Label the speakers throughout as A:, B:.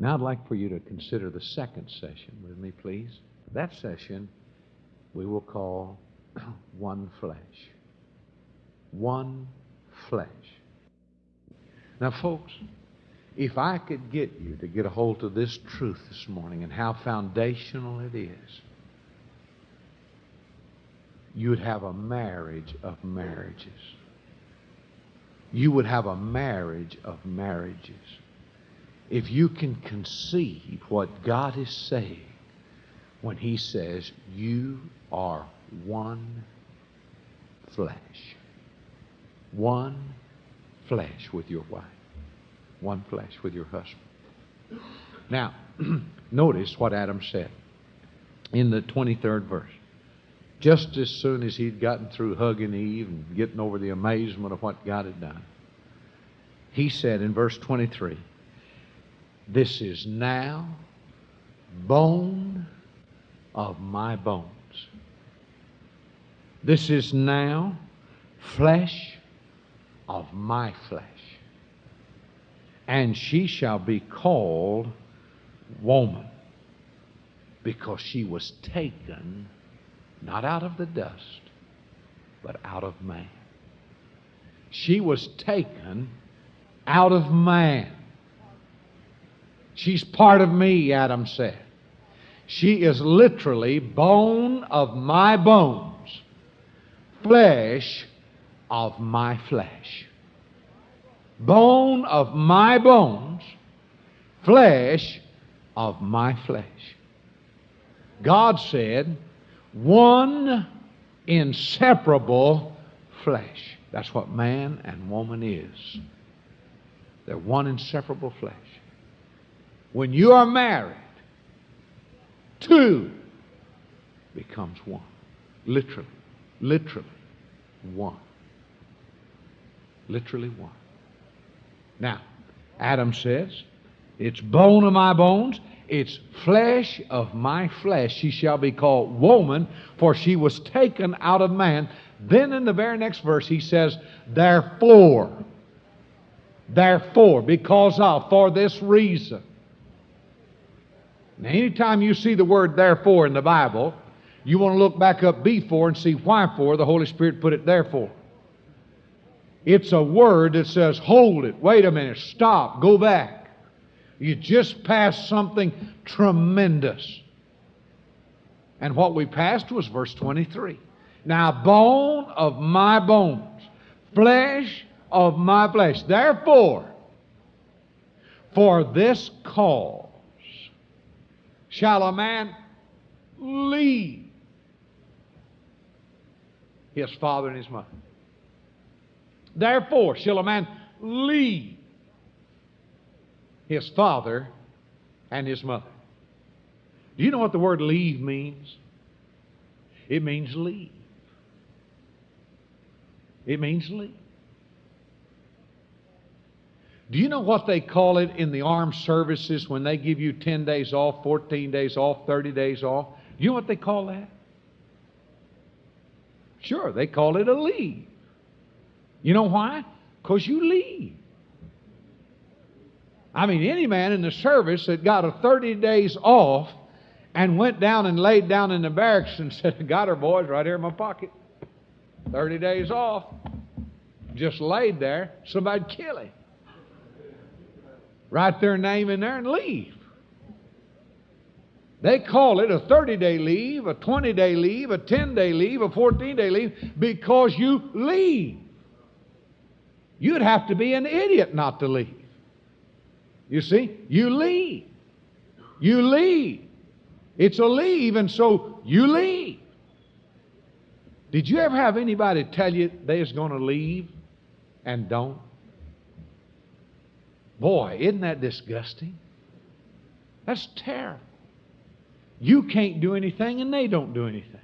A: Now I'd like for you to consider the second session with me, please. That session we will call one flesh. One flesh. Now, folks, if I could get you to get a hold of this truth this morning and how foundational it is, you'd have a marriage of marriages. You would have a marriage of marriages. If you can conceive what God is saying when He says, you are one flesh. One flesh with your wife. One flesh with your husband. Now, notice what Adam said in the 23rd verse. Just as soon as he'd gotten through hugging Eve and getting over the amazement of what God had done, he said in verse 23, this is now bone of my bones. This is now flesh of my flesh. And she shall be called woman, because she was taken not out of the dust, but out of man. She was taken out of man. She's part of me, Adam said. She is literally bone of my bones, flesh of my flesh. Bone of my bones, flesh of my flesh. God said, one inseparable flesh. That's what man and woman is. They're one inseparable flesh. When you are married, two becomes one. Literally one. Literally one. Now, Adam says, it's bone of my bones, it's flesh of my flesh. She shall be called woman, for she was taken out of man. Then in the very next verse he says, therefore, because of, for this reason. Now, anytime you see the word therefore in the Bible, you want to look back up before and see why for the Holy Spirit put it therefore. It's a word that says, hold it, wait a minute, stop, go back. You just passed something tremendous. And what we passed was verse 23. Now, bone of my bones, flesh of my flesh. Therefore, for this cause shall a man leave his father and his mother. Therefore shall a man leave his father and his mother. Do you know what the word leave means? It means leave. It means leave. Do you know what they call it in the armed services when they give you 10 days off, 14 days off, 30 days off? Do you know what they call that? Sure, they call it a leave. You know why? Because you leave. I mean, any man in the service that got a 30 days off and went down and laid down in the barracks and said, I got her, boys, right here in my pocket. 30 days off. Just laid there, somebody'd kill him. Write their name in there and leave. They call it a 30-day leave, a 20-day leave, a 10-day leave, a 14-day leave, because you leave. You'd have to be an idiot not to leave. You see, you leave. You leave. It's a leave, and so you leave. Did you ever have anybody tell you they was going to leave and don't? Boy, isn't that disgusting? That's terrible. You can't do anything and they don't do anything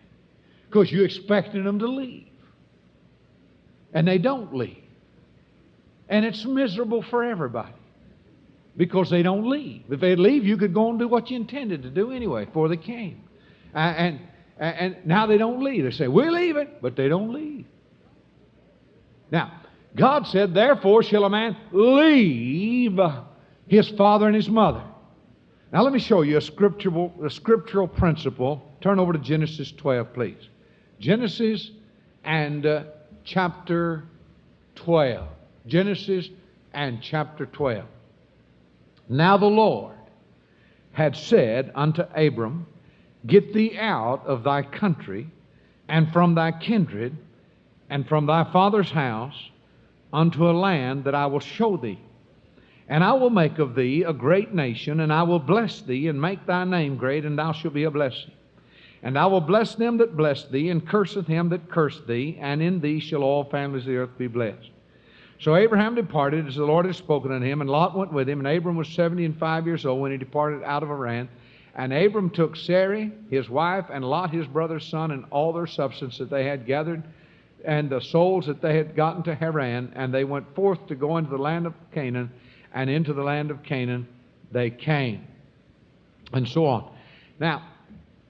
A: because you're expecting them to leave. And they don't leave. And it's miserable for everybody because they don't leave. If they'd leave, you could go and do what you intended to do anyway before they came. And now they don't leave. They say, we're leaving, but they don't leave. Now, God said, therefore shall a man leave his father and his mother. Now let me show you a scriptural principle. Turn over to Genesis 12, please. Genesis and chapter 12. Genesis and chapter 12. Now the Lord had said unto Abram, Get thee out of thy country, and from thy kindred, and from thy father's house, unto a land that I will show thee. And I will make of thee a great nation, and I will bless thee, and make thy name great, and thou shalt be a blessing. And I will bless them that bless thee, and curseth him that curseth thee, and in thee shall all families of the earth be blessed. So Abraham departed, as the Lord had spoken unto him, and Lot went with him, and Abram was 75 years old when he departed out of Haran. And Abram took Sarai, his wife, and Lot, his brother's son, and all their substance that they had gathered, and the souls that they had gotten to Haran, and they went forth to go into the land of Canaan, and into the land of Canaan they came. And so on. Now,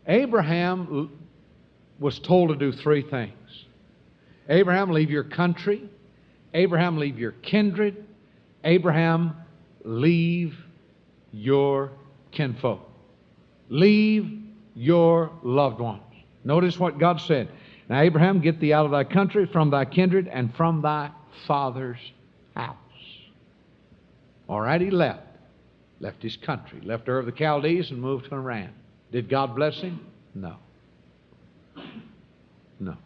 A: Abraham was told to do three things. Abraham, leave your country. Abraham, leave your kindred. Abraham, leave your kinfolk. Leave your loved ones. Notice what God said. Now, Abraham, get thee out of thy country, from thy kindred, and from thy father's house. All right, he left. Left his country. Left Ur of the Chaldees and moved to Haran. Did God bless him? No. No.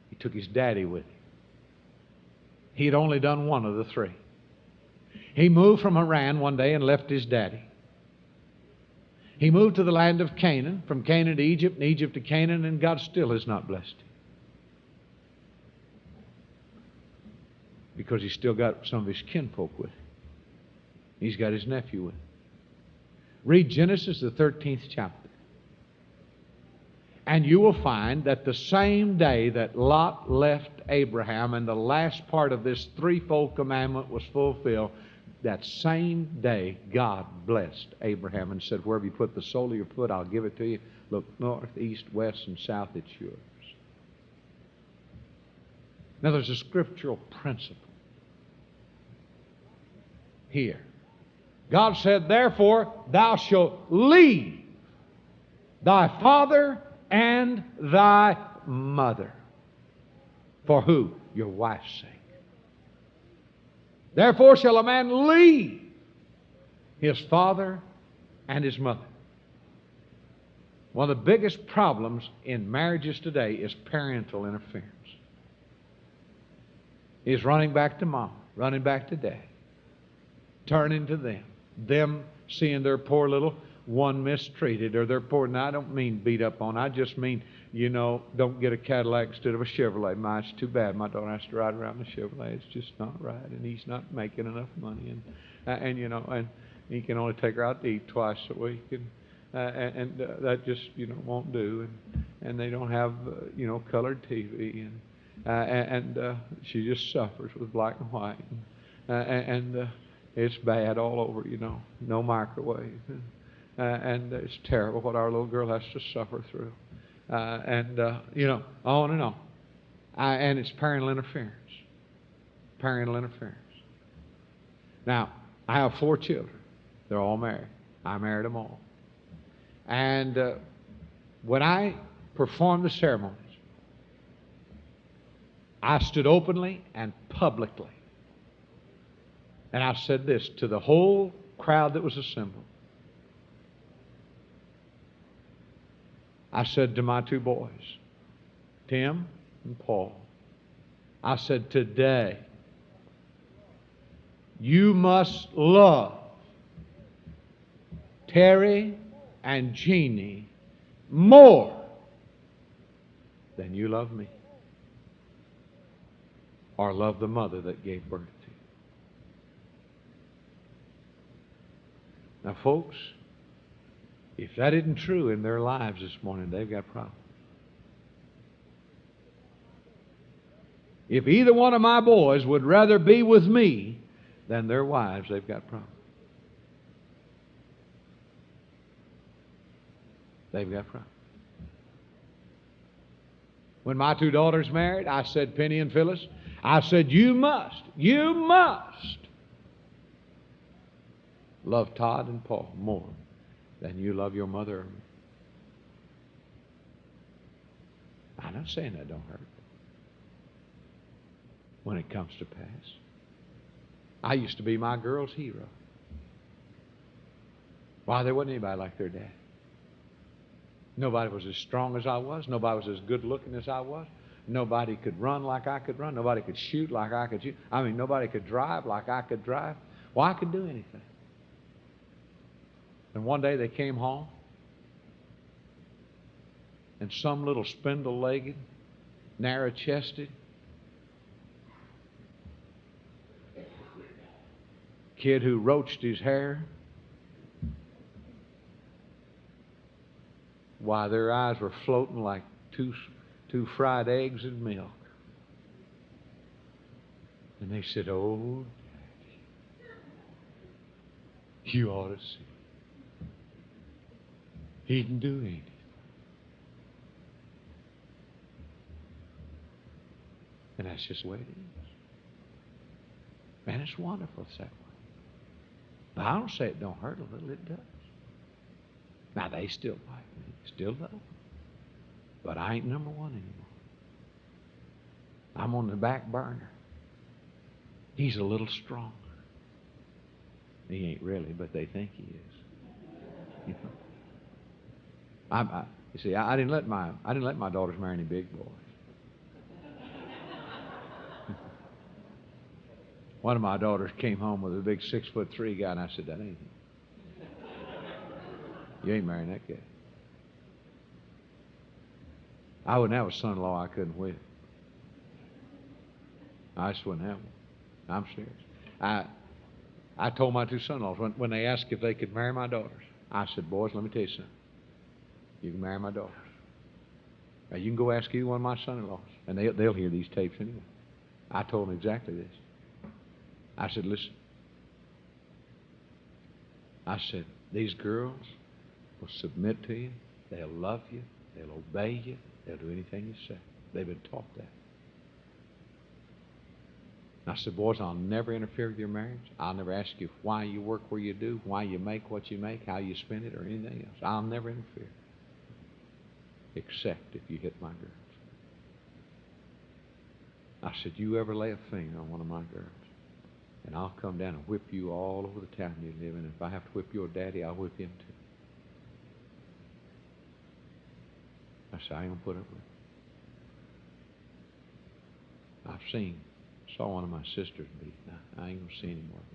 A: He took his daddy with him. He had only done one of the three. He moved from Haran one day and left his daddy. He moved to the land of Canaan, from Canaan to Egypt, and Egypt to Canaan, and God still has not blessed him. Because he's still got some of his kinfolk with him. He's got his nephew with him. Read Genesis, the 13th chapter. And you will find that the same day that Lot left Abraham and the last part of this threefold commandment was fulfilled, that same day God blessed Abraham and said, wherever you put the sole of your foot, I'll give it to you. Look north, east, west, and south, it's yours. Now there's a scriptural principle here. God said, therefore, thou shalt leave thy father and thy mother. For who? Your wife's sake. Therefore shall a man leave his father and his mother. One of the biggest problems in marriages today is parental interference. Is running back to mom, running back to dad, turning to them seeing their poor little one mistreated, or their poor, and I don't mean beat up on, I just mean, don't get a Cadillac instead of a Chevrolet. It's too bad my daughter has to ride around the Chevrolet. It's just not right, and he's not making enough money, and he can only take her out to eat twice a week, and that just won't do, and they don't have colored TV, and she just suffers with black and white, and it's bad all over, no microwave. And it's terrible what our little girl has to suffer through. On and on. And it's parental interference. Parental interference. Now, I have 4 children. They're all married. I married them all. And when I performed the ceremonies, I stood openly and publicly. And I said this to the whole crowd that was assembled. I said to my 2 boys, Tim and Paul, I said, today, you must love Terry and Jeannie more than you love me, or love the mother that gave birth to you. Now, folks, if that isn't true in their lives this morning, they've got problems. If either one of my boys would rather be with me than their wives, they've got problems. They've got problems. When my 2 daughters married, I said, Penny and Phyllis, I said, you must love Todd and Paul more than you love your mother or me. I'm not saying that don't hurt when it comes to pass. I used to be my girl's hero. Why, there wasn't anybody like their dad. Nobody was as strong as I was. Nobody was as good looking as I was. Nobody could run like I could run. Nobody could shoot like I could shoot. I mean, nobody could drive like I could drive. Well, I could do anything. And one day they came home, and some little spindle-legged, narrow-chested kid who roached his hair, why, their eyes were floating like two fried eggs in milk. And they said, "Oh, Daddy, you ought to see. He can do anything." And that's just the way it is. Man, it's wonderful it's that way. But I don't say it don't hurt a little. It does. Now, they still like me. Still love me. But I ain't number one anymore. I'm on the back burner. He's a little stronger. He ain't really, but they think he is. You know? You see, I didn't let my daughters marry any big boys. One of my daughters came home with a big 6'3" guy, and I said, "That ain't him. You ain't marrying that guy." I wouldn't have a son-in-law I couldn't whip. I just wouldn't have one. I'm serious. I told my two son-in-laws when they asked if they could marry my daughters, I said, "Boys, let me tell you something. You can marry my daughters. Now, you can go ask either one of my son-in-laws, and they'll hear these tapes anyway." I told them exactly this. I said, "Listen." I said, "These girls will submit to you. They'll love you. They'll obey you. They'll do anything you say. They've been taught that." And I said, "Boys, I'll never interfere with your marriage. I'll never ask you why you work where you do, why you make what you make, how you spend it, or anything else. I'll never interfere. Except if you hit my girls." I said, "You ever lay a finger on one of my girls, and I'll come down and whip you all over the town you live in. If I have to whip your daddy, I'll whip him too." I said, "I ain't going to put up with it. Saw one of my sisters beat. I ain't going to see any more of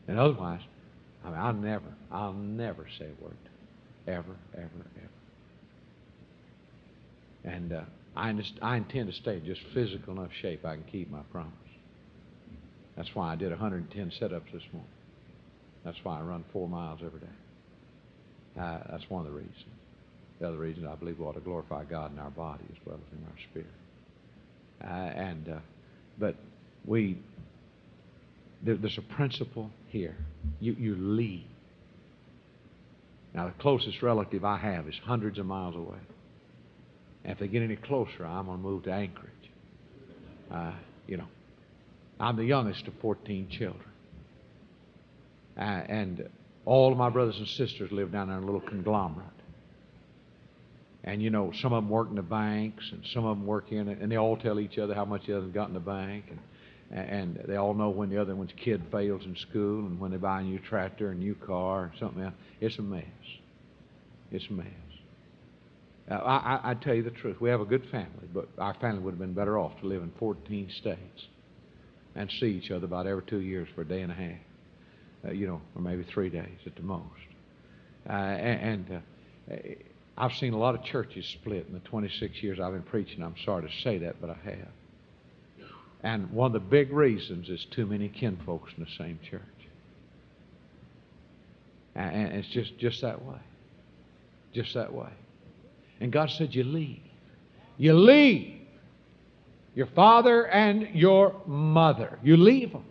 A: that." And otherwise, I'll never say a word to her. Ever, ever, ever. And I intend to stay in just physical enough shape I can keep my promise. That's why I did 110 sit-ups this morning. That's why I run 4 miles every day. That's one of the reasons. The other reason, I believe we ought to glorify God in our body as well as in our spirit. But there's a principle here. You leave. Now, the closest relative I have is hundreds of miles away. And if they get any closer, I'm going to move to Anchorage. I'm the youngest of 14 children. And all of my brothers and sisters live down there in a little conglomerate. And, some of them work in the banks, and some of them work in it, and they all tell each other how much the other's got in the bank. And they all know when the other one's kid fails in school, and when they buy a new tractor, a new car, or something else. It's a mess. It's a mess. I tell you the truth. We have a good family, but our family would have been better off to live in 14 states and see each other about every 2 years for a day and a half, or maybe 3 days at the most. I've seen a lot of churches split in the 26 years I've been preaching. I'm sorry to say that, but I have. And one of the big reasons is too many kinfolks in the same church. And it's just that way. Just that way. And God said, you leave. You leave your father and your mother. You leave them.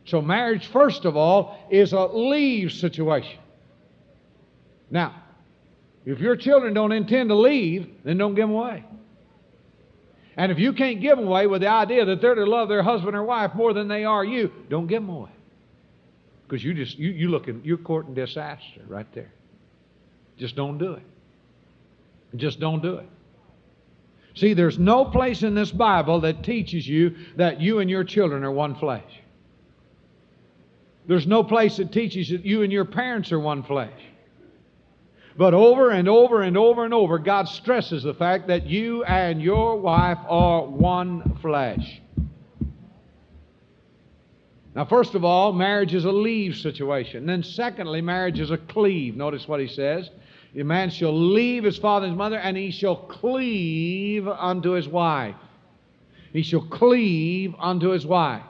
A: So marriage, first of all, is a leave situation. Now, if your children don't intend to leave, then don't give them away. And if you can't give them away with the idea that they're to love their husband or wife more than they are you, don't give them away. Because you're courting disaster right there. Just don't do it. Just don't do it. See, there's no place in this Bible that teaches you that you and your children are one flesh. There's no place that teaches that you and your parents are one flesh. But over and over and over and over, God stresses the fact that you and your wife are one flesh. Now, first of all, marriage is a leave situation. Then secondly, marriage is a cleave. Notice what he says. A man shall leave his father and his mother, and he shall cleave unto his wife. He shall cleave unto his wife.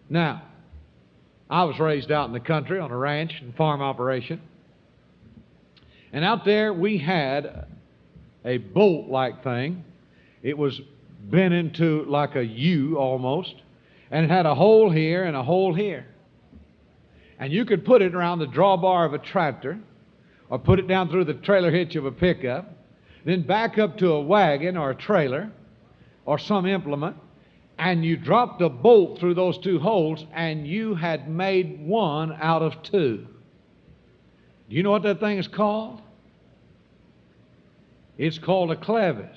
A: Now, I was raised out in the country on a ranch and farm operation. And out there we had a bolt-like thing. It was bent into like a U almost. And it had a hole here and a hole here. And you could put it around the drawbar of a tractor, or put it down through the trailer hitch of a pickup, then back up to a wagon or a trailer or some implement, and you dropped a bolt through those two holes, and you had made one out of two. Do you know what that thing is called? It's called a clevis.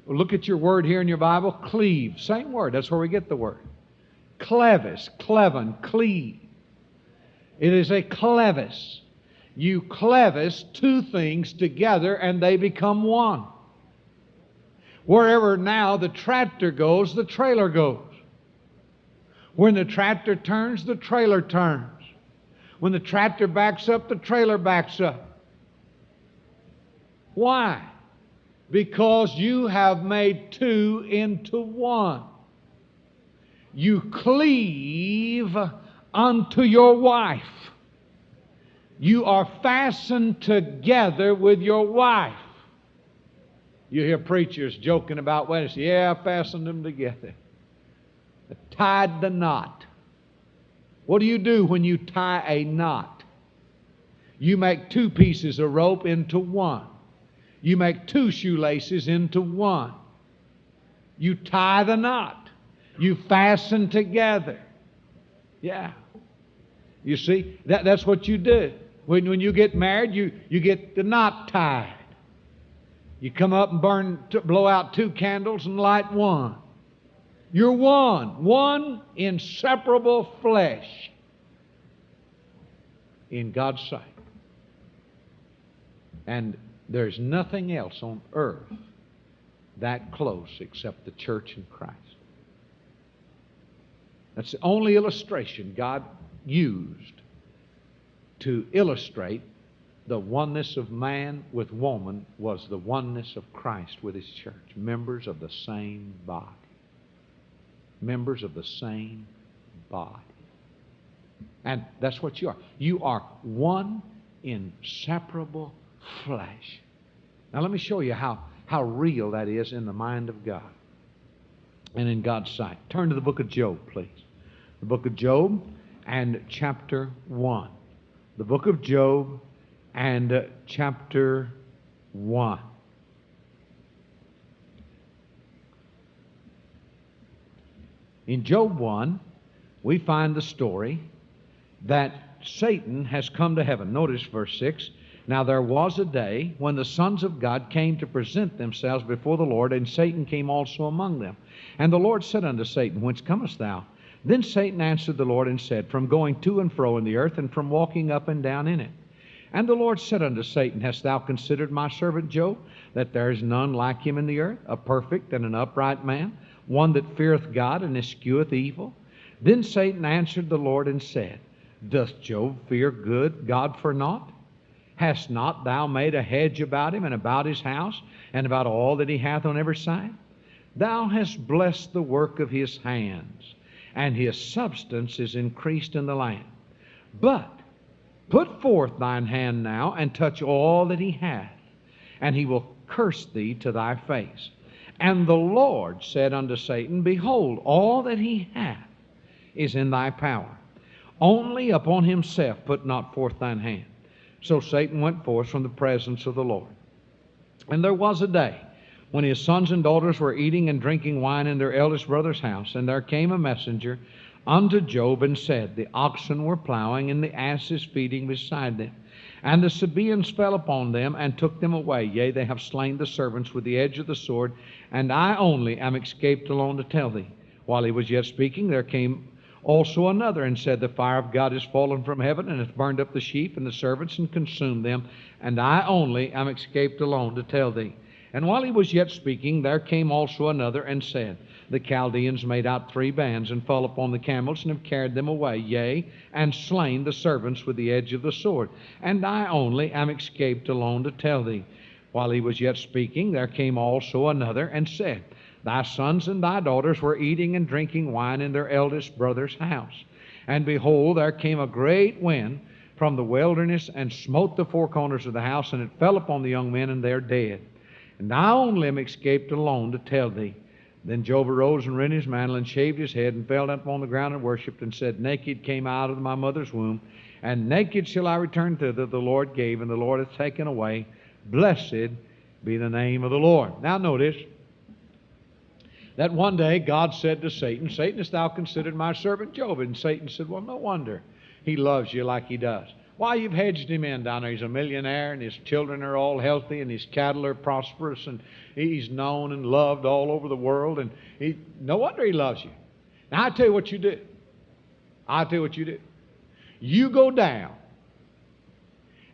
A: Look at your word here in your Bible, cleave. Same word, that's where we get the word. Clevis, cleven, cleave. It is a clevis. You clevis two things together and they become one. Wherever now the tractor goes, the trailer goes. When the tractor turns, the trailer turns. When the tractor backs up, the trailer backs up. Why? Because you have made two into one. You cleave unto your wife. You are fastened together with your wife. You hear preachers joking about weddings. Yeah, I fastened them together. I tied the knot. What do you do when you tie a knot? You make two pieces of rope into one. You make two shoelaces into one. You tie the knot. You fasten together. Yeah. You see, that's what you do. When you get married, you get the knot tied. You come up and blow out two candles and light one. You're one inseparable flesh in God's sight. And there's nothing else on earth that close except the church in Christ. That's the only illustration God used to illustrate the oneness of man with woman was the oneness of Christ with His church. Members of the same body. Members of the same body. And that's what you are. You are one inseparable flesh. Now let me show you how real that is in the mind of God and in God's sight. Turn to the book of Job, please. The book of Job and chapter 1. The book of Job and chapter 1. In Job 1, we find the story that Satan has come to heaven. Notice verse 6. Now there was a day when the sons of God came to present themselves before the Lord, and Satan came also among them. And the Lord said unto Satan, Whence comest thou? Then Satan answered the Lord and said, From going to and fro in the earth, and from walking up and down in it. And the Lord said unto Satan, Hast thou considered my servant Job, that there is none like him in the earth, a perfect and an upright man, one that feareth God and escheweth evil? Then Satan answered the Lord and said, Doth Job fear God for naught? Hast not thou made a hedge about him and about his house and about all that he hath on every side? Thou hast blessed the work of his hands, and his substance is increased in the land. But put forth thine hand now, and touch all that he hath, and he will curse thee to thy face. And the Lord said unto Satan, Behold, all that he hath is in thy power. Only upon himself put not forth thine hand. So Satan went forth from the presence of the Lord. And there was a day when his sons and daughters were eating and drinking wine in their eldest brother's house. And there came a messenger unto Job, and said, The oxen were plowing, and the asses feeding beside them. And the Sabaeans fell upon them, and took them away. Yea, they have slain the servants with the edge of the sword, and I only am escaped alone to tell thee. While he was yet speaking, there came also another, and said, The fire of God is fallen from heaven, and hath burned up the sheep and the servants, and consumed them, and I only am escaped alone to tell thee. And while he was yet speaking, there came also another, and said, The Chaldeans made out 3 bands, and fell upon the camels, and have carried them away, yea, and slain the servants with the edge of the sword. And I only am escaped alone to tell thee. While he was yet speaking, there came also another, and said, Thy sons and thy daughters were eating and drinking wine in their eldest brother's house. And behold, there came a great wind from the wilderness, and smote the 4 corners of the house, and it fell upon the young men, and they are dead. And I only am escaped alone to tell thee. Then Job arose and rent his mantle, and shaved his head, and fell down upon the ground, and worshipped, and said, Naked came I out of my mother's womb, and naked shall I return thither. The Lord gave, and the Lord hath taken away. Blessed be the name of the Lord. Now notice that one day God said to Satan, Satan, hast thou considered my servant Job? And Satan said, Well, no wonder he loves you like he does. Why, you've hedged him in down there. He's a millionaire, and his children are all healthy, and his cattle are prosperous, and he's known and loved all over the world, and no wonder he loves you. Now, I tell you what you do. I'll tell you what you do. You go down,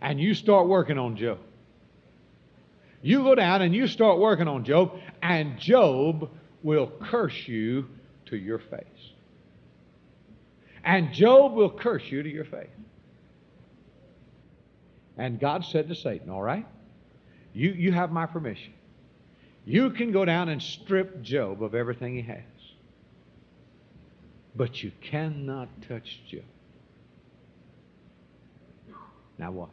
A: and you start working on Job. You go down, and you start working on Job, and Job will curse you to your face. And Job will curse you to your face. And God said to Satan, All right, you have my permission. You can go down and strip Job of everything he has. But you cannot touch Job. Now watch.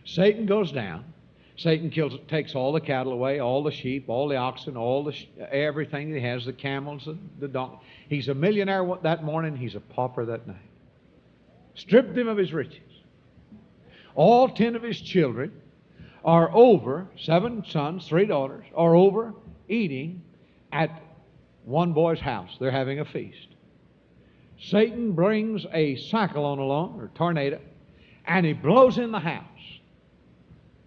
A: Satan goes down. Satan takes all the cattle away, all the sheep, all the oxen, everything he has, the camels, the donkey. He's a millionaire that morning. He's a pauper that night. Stripped him of his riches. All 10 of his children are over, 7 sons, 3 daughters, are over eating at one boy's house. They're having a feast. Satan brings a cyclone along, or tornado, and he blows in the house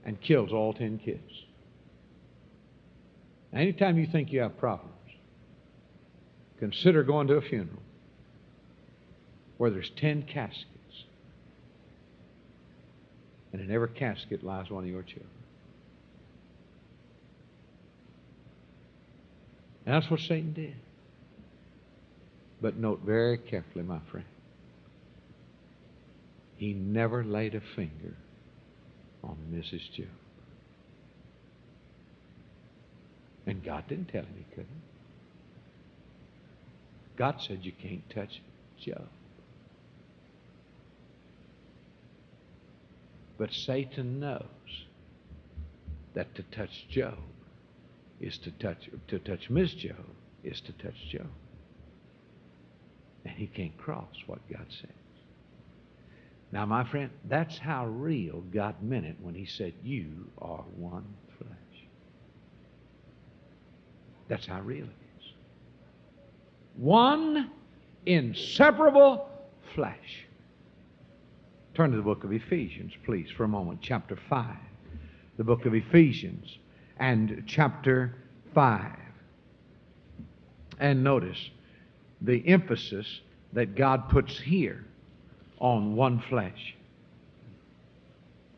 A: and kills all 10 kids. Now, anytime you think you have problems, consider going to a funeral where there's 10 caskets. And in every casket lies one of your children. And that's what Satan did. But note very carefully, my friend, he never laid a finger on Mrs. Job. And God didn't tell him he couldn't. God said you can't touch Job. But Satan knows that to touch Job is to touch Miss Job is to touch Job. And he can't cross what God says. Now, my friend, that's how real God meant it when he said, You are one flesh. That's how real it is. One inseparable flesh. Turn to the book of Ephesians, please, for a moment. Chapter 5. The book of Ephesians and chapter 5. And notice the emphasis that God puts here on one flesh.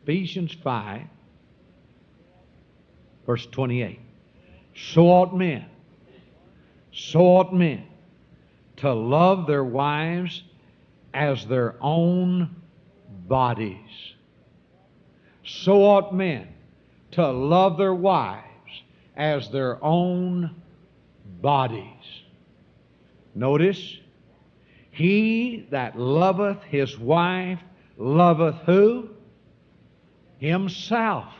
A: Ephesians 5, verse 28. So ought men to love their wives as their own bodies. So ought men to love their wives as their own bodies. Notice, he that loveth his wife loveth who? Himself.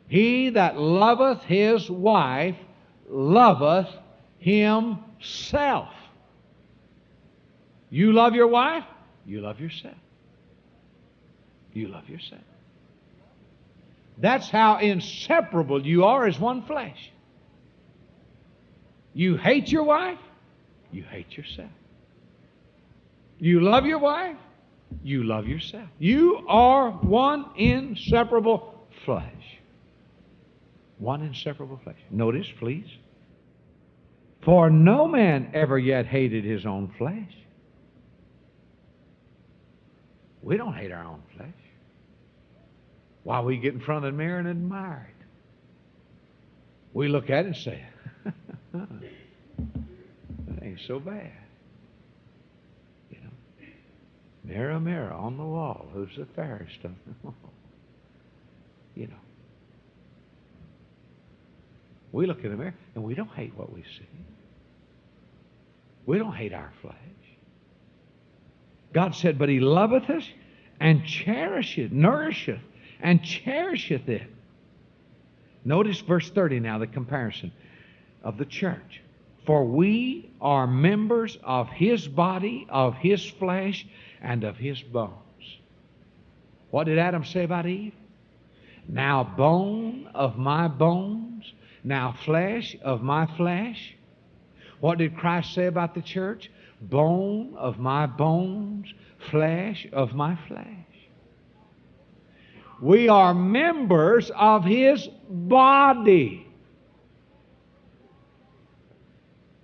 A: He that loveth his wife loveth himself. You love your wife, you love yourself. You love yourself. That's how inseparable you are as one flesh. You hate your wife, you hate yourself. You love your wife, you love yourself. You are one inseparable flesh. One inseparable flesh. Notice, please. For no man ever yet hated his own flesh. We don't hate our own flesh. Why, we get in front of the mirror and admire it. We look at it and say, that ain't so bad. You know, mirror, mirror on the wall, who's the fairest of them? You know. We look in the mirror and we don't hate what we see. We don't hate our flesh. God said, but He loveth us and cherisheth, nourisheth, and cherisheth it. Notice verse 30 now, the comparison of the church. For we are members of His body, of His flesh, and of His bones. What did Adam say about Eve? Now bone of my bones, now flesh of my flesh. What did Christ say about the church? Bone of my bones, flesh of my flesh. We are members of His body.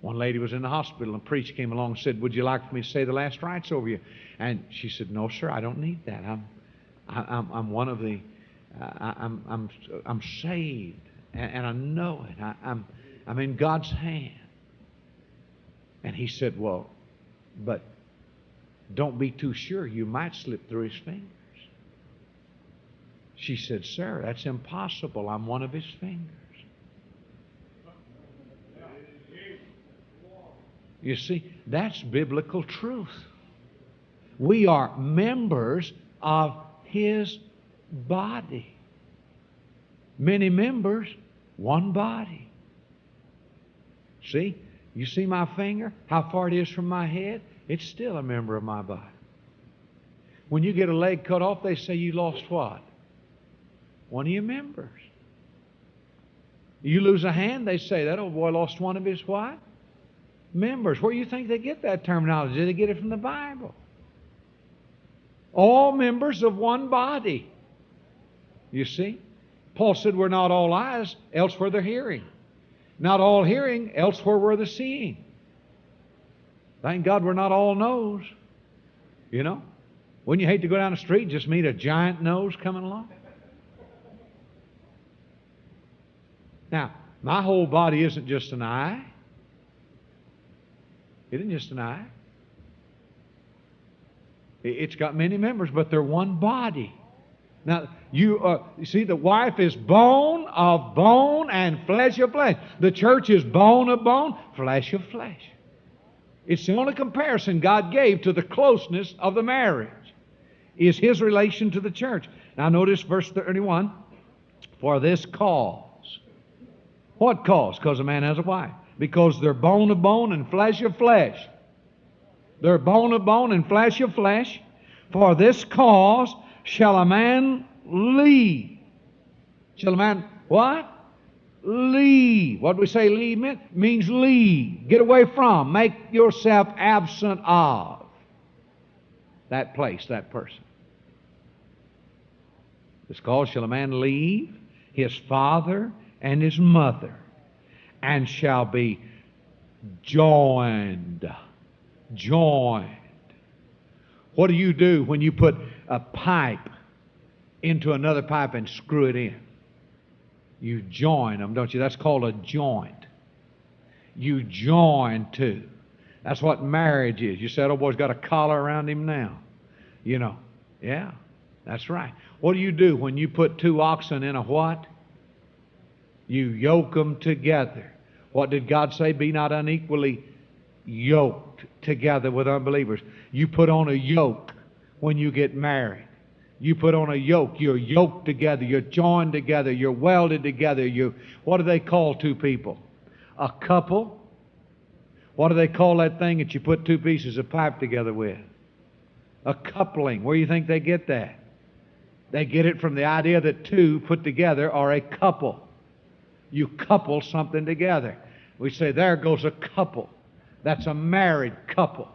A: One lady was in the hospital and a priest came along and said, would you like for me to say the last rites over you? And she said, no, sir, I don't need that. I'm one of the, I'm saved and I know it. I'm in God's hand. And he said, well, but don't be too sure. You might slip through His fingers. She said, sir, that's impossible. I'm one of His fingers. You see, that's biblical truth. We are members of His body. Many members, one body. See? You see my finger? How far it is from my head? It's still a member of my body. When you get a leg cut off, they say you lost what? One of your members. You lose a hand, they say that old boy lost one of his what? Members. Where do you think they get that terminology? Did they get it from the Bible? All members of one body. You see? Paul said we're not all eyes, else were the hearing. Not all hearing, elsewhere were the seeing. Thank God we're not all nose. You know? Wouldn't you hate to go down the street and just meet a giant nose coming along? Now, my whole body isn't just an eye. It isn't just an eye. It's got many members, but they're one body. Now, you see, the wife is bone of bone and flesh of flesh. The church is bone of bone, flesh of flesh. It's the only comparison God gave to the closeness of the marriage, is His relation to the church. Now, notice verse 31. For this cause. What cause? Because a man has a wife. Because they're bone of bone and flesh of flesh. They're bone of bone and flesh of flesh. For this cause shall a man leave. Shall a man what? Leave. What do we say leave mean? Means leave. Get away from. Make yourself absent of that place, that person. This cause shall a man leave his father and his mother, and shall be joined. Joined. What do you do when you put a pipe into another pipe and screw it in? You join them, don't you? That's called a joint. You join two. That's what marriage is. You said, oh boy's got a collar around him now. You know. Yeah, that's right. What do you do when you put two oxen in a what? You yoke them together. What did God say? Be not unequally yoked together with unbelievers. You put on a yoke when you get married. You put on a yoke. You're yoked together. You're joined together. You're welded together. What do they call two people? A couple. What do they call that thing that you put two pieces of pipe together with? A coupling. Where do you think they get that? They get it from the idea that two put together are a couple. You couple something together. We say, there goes a couple. That's a married couple.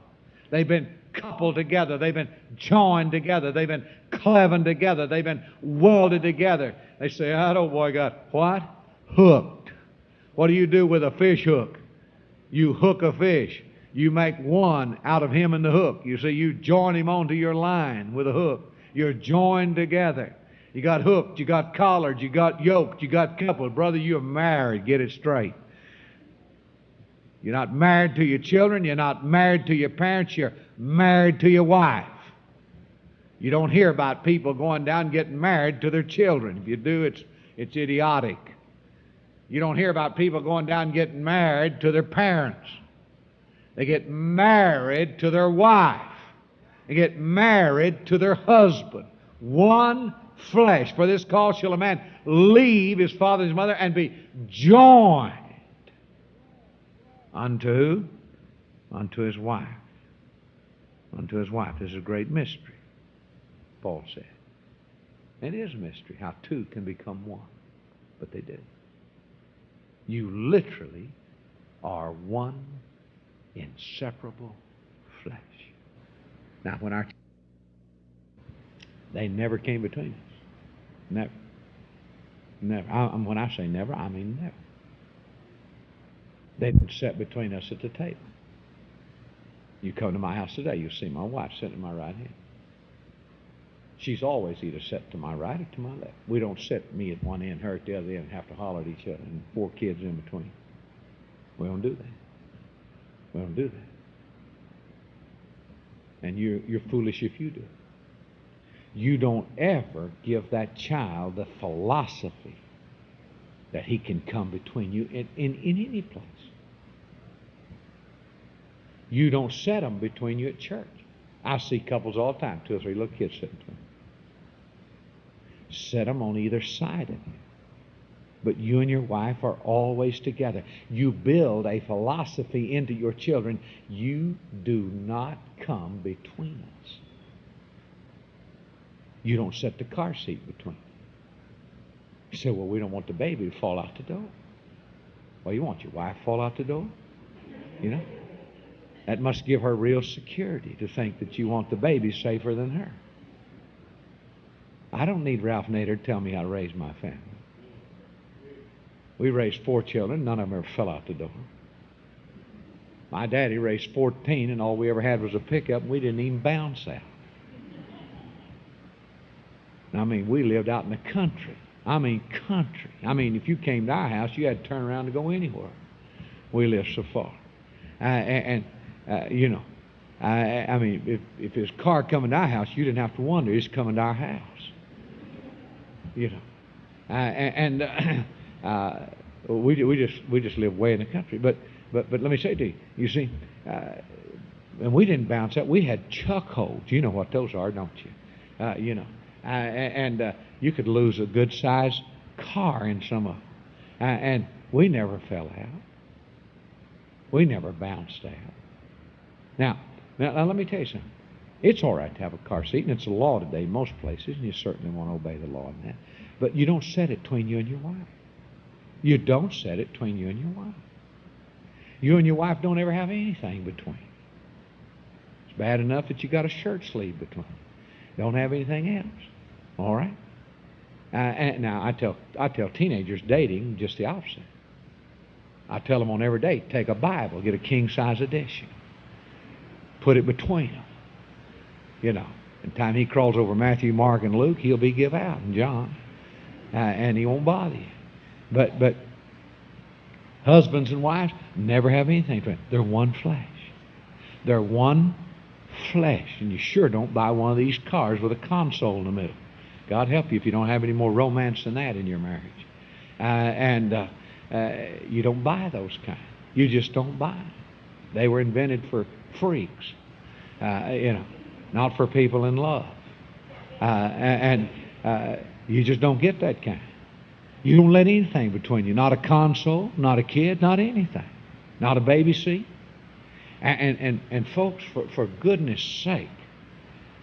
A: They've been coupled together. They've been joined together. They've been cleven together. They've been welded together. They say, that old boy got what? Hooked. What do you do with a fish hook? You hook a fish. You make one out of him and the hook. You see, you join him onto your line with a hook. You're joined together. You got hooked, you got collared, you got yoked, you got coupled. Brother, you're married. Get it straight. You're not married to your children. You're not married to your parents. You're married to your wife. You don't hear about people going down and getting married to their children. If you do, it's idiotic. You don't hear about people going down and getting married to their parents. They get married to their wife. They get married to their husband. One flesh. For this cause shall a man leave his father and his mother and be joined unto his wife. Unto his wife. This is a great mystery, Paul said. And it is a mystery how two can become one. But they did. You literally are one inseparable flesh. Now, they never came between us. Never. Never. When I say never, I mean never. They didn't sit between us at the table. You come to my house today, you'll see my wife sitting at my right hand. She's always either set to my right or to my left. We don't sit me at one end, her at the other end, and have to holler at each other, and 4 kids in between. We don't do that. We don't do that. And you're foolish if you do it. You don't ever give that child the philosophy that he can come between you in any place. You don't set them between you at church. I see couples all the time, 2 or 3 little kids sitting between. Set them on either side of you. But you and your wife are always together. You build a philosophy into your children. You do not come between us. You don't set the car seat between. You say, well, we don't want the baby to fall out the door. Well, you want your wife to fall out the door? You know? That must give her real security to think that you want the baby safer than her. I don't need Ralph Nader to tell me how to raise my family. We raised 4 children. None of them ever fell out the door. My daddy raised 14, and all we ever had was a pickup, and we didn't even bounce out. I mean, we lived out in the country. I mean, country. I mean, if you came to our house, you had to turn around to go anywhere. We lived so far. You know, I mean, if there's a car coming to our house, you didn't have to wonder, it's coming to our house. You know. We just live way in the country. But let me say to you, you see, and we didn't bounce out. We had chuck holes. You know what those are, don't you? You know. And you could lose a good-sized car in some of them. And we never fell out. We never bounced out. Now, let me tell you something. It's all right to have a car seat, and it's a law today in most places, and you certainly want to obey the law in that. But you don't set it between you and your wife. You don't set it between you and your wife. You and your wife don't ever have anything between. It's bad enough that you got a shirt sleeve between. Don't have anything else. All right? And now I tell teenagers dating just the opposite. I tell them on every date, take a Bible, get a king-size edition, put it between them. You know, by the time he crawls over Matthew, Mark, and Luke, he'll be give out, and John, and he won't bother you. But husbands and wives never have anything between them. They're one flesh. They're one flesh, and you sure don't buy one of these cars with a console in the middle. God help you if you don't have any more romance than that in your marriage. You don't buy those kind. You just don't buy them. They were invented for freaks, you know, not for people in love. You just don't get that kind. You don't let anything between you. Not a console, not a kid, not anything. Not a baby seat. And folks, for goodness sake,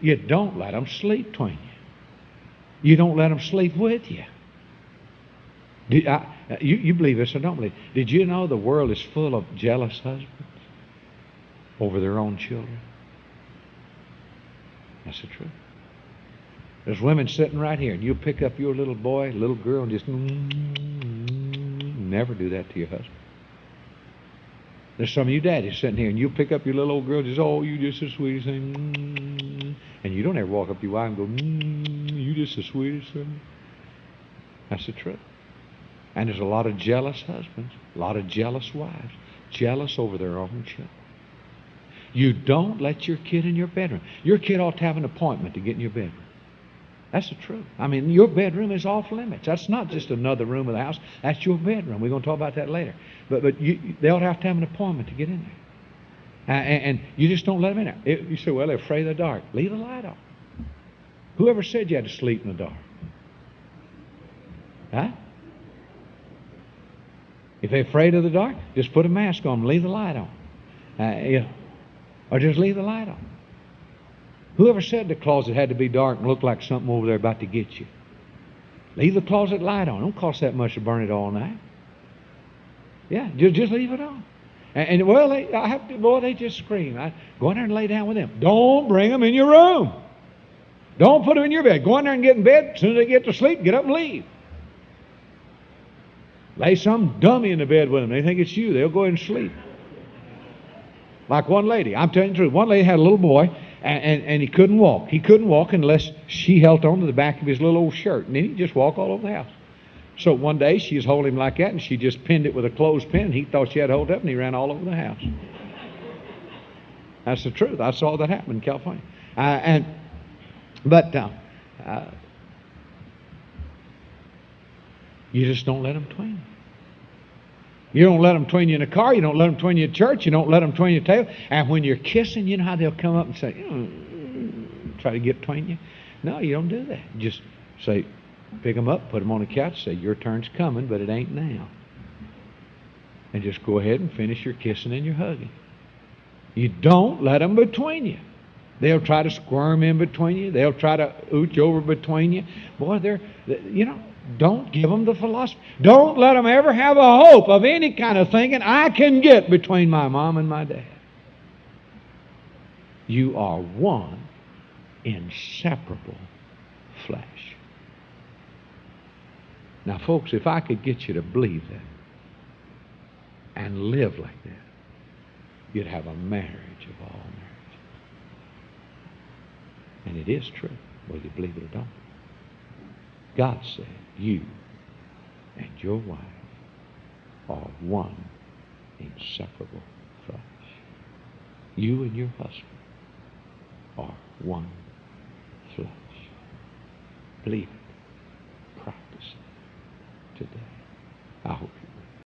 A: you don't let them sleep between you. You don't let them sleep with you. You believe this or don't believe. Did you know the world is full of jealous husbands over their own children? That's the truth. There's women sitting right here, and you pick up your little boy, little girl, and just never do that to your husband. There's some of you daddies sitting here, and you pick up your little old girl, just, oh, you just the sweetest thing. And you don't ever walk up to your wife and go, you just the sweetest thing. That's the truth. And there's a lot of jealous husbands, a lot of jealous wives, jealous over their own children. You don't let your kid in your bedroom. Your kid ought to have an appointment to get in your bedroom. That's the truth. I mean, your bedroom is off limits. That's not just another room of the house. That's your bedroom. We're going to talk about that later. But they ought to have an appointment to get in there. And you just don't let them in there. You say, well, they're afraid of the dark. Leave the light on. Whoever said you had to sleep in the dark? Huh? If they're afraid of the dark, just put a mask on them. Leave the light on. Or just leave the light on. Whoever said the closet had to be dark and look like something over there about to get you? Leave the closet light on. It don't cost that much to burn it all night. Yeah, just leave it on. And well, they just scream. Go in there and lay down with them. Don't bring them in your room. Don't put them in your bed. Go in there and get in bed. As soon as they get to sleep, get up and leave. Lay some dummy in the bed with them. They think it's you. They'll go ahead and sleep. Like one lady. I'm telling you the truth. One lady had a little boy, and he couldn't walk. He couldn't walk unless she held on to the back of his little old shirt. And then he'd just walk all over the house. So one day she was holding him like that, and she just pinned it with a clothespin, and he thought she had hold up, and he ran all over the house. That's the truth. I saw that happen in California. But you just don't let them twin you. You don't let them twin you in a car. You don't let them twin you at church. You don't let them twin your tail. And when you're kissing, you know how they'll come up and say, try to get between you? No, you don't do that. Just say, pick them up, put them on the couch, say, your turn's coming, but it ain't now. And just go ahead and finish your kissing and your hugging. You don't let them between you. They'll try to squirm in between you. They'll try to ooch over between you. Boy, don't give them the philosophy. Don't let them ever have a hope of any kind of thinking I can get between my mom and my dad. You are one inseparable flesh. Now, folks, if I could get you to believe that and live like that, you'd have a marriage of all marriages. And it is true, whether you believe it or don't. God said, you and your wife are one inseparable flesh. You and your husband are one flesh. Believe it.